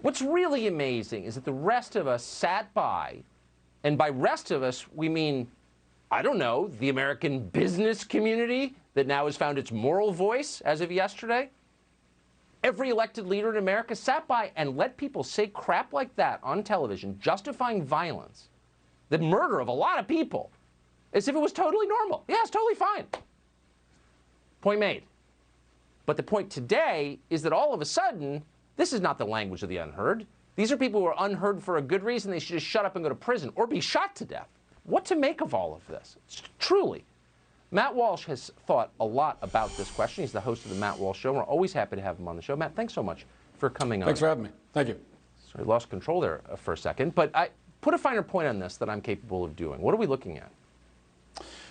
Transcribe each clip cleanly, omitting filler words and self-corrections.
What's really amazing is that the rest of us sat by, and by rest of us, we mean, I don't know, the American business community that now has found its moral voice as of yesterday. Every elected leader in America sat by and let people say crap like that on television, justifying violence, the murder of a lot of people, as if it was totally normal. Yeah, it's totally fine. Point made. But the point today is that all of a sudden, this is not the language of the unheard. These are people who are unheard for a good reason. They should just shut up and go to prison or be shot to death. What to make of all of this? Truly. Matt Walsh has thought a lot about this question. He's the host of the Matt Walsh Show. We're always happy to have him on the show. Matt, thanks so much for coming on. Thanks for having me. Thank you. Sorry, lost control there for a second. But I put a finer point on this that I'm capable of doing. What are we looking at?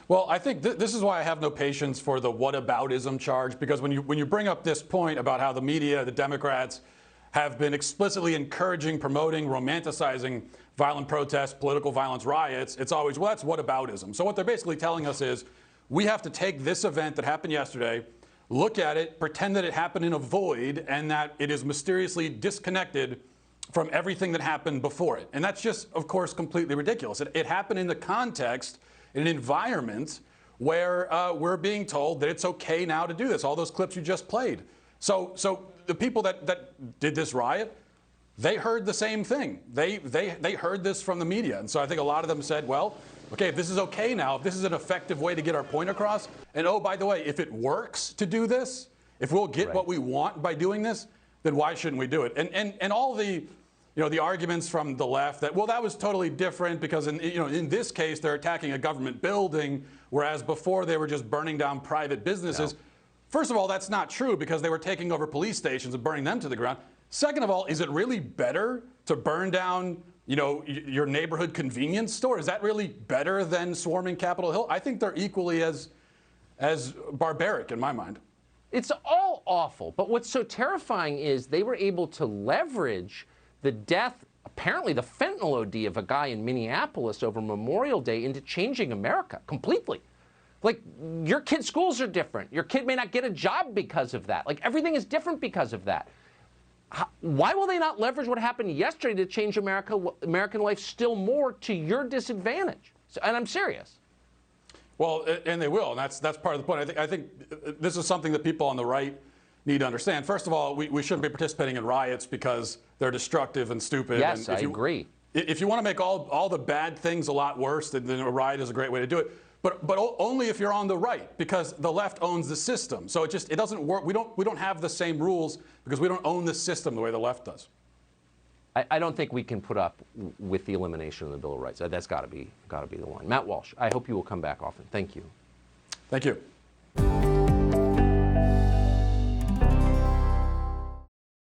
Well, I think this is why I have no patience for the whataboutism charge, because when you bring up this point about how the media, the Democrats, have been explicitly encouraging, promoting, romanticizing violent protests, political violence, riots, it's always, well, that's whataboutism. So what they're basically telling us is we have to take this event that happened yesterday, look at it, pretend that it happened in a void, and that it is mysteriously disconnected from everything that happened before it. And that's just, of course, completely ridiculous. It happened in the context, in an environment where we're being told that it's okay now to do this, all those clips you just played. So the people that did this riot, they heard the same thing. They heard this from the media. And so I think a lot of them said, well, okay, if this is okay now, if this is an effective way to get our point across, and oh, by the way, if it works to do this, if we'll get what we want by doing this, then why shouldn't we do it? And all the, the arguments from the left that, well, that was totally different because in this case, they're attacking a government building, whereas before they were just burning down private businesses. Yeah. First of all, that's not true because they were taking over police stations and burning them to the ground. Second of all, is it really better to burn down, your neighborhood convenience store? Is that really better than swarming Capitol Hill? I think they're equally as barbaric in my mind. It's all awful, but what's so terrifying is they were able to leverage the death, apparently the fentanyl OD of a guy in Minneapolis over Memorial Day into changing America completely. Like, your kid's schools are different. Your kid may not get a job because of that. Like, everything is different because of that. Why will they not leverage what happened yesterday to change American life still more to your disadvantage? And I'm serious. Well, and they will, and that's part of the point. I think this is something that people on the right need to understand. First of all, we shouldn't be participating in riots because they're destructive and stupid. Yes, and I agree. If you want to make all the bad things a lot worse, then a riot is a great way to do it. But only if you're on the right, because the left owns the system. So it doesn't work. We don't have the same rules because we don't own the system the way the left does. I don't think we can put up with the elimination of the Bill of Rights. That's got to be the line. Matt Walsh, I hope you will come back often. Thank you. Thank you.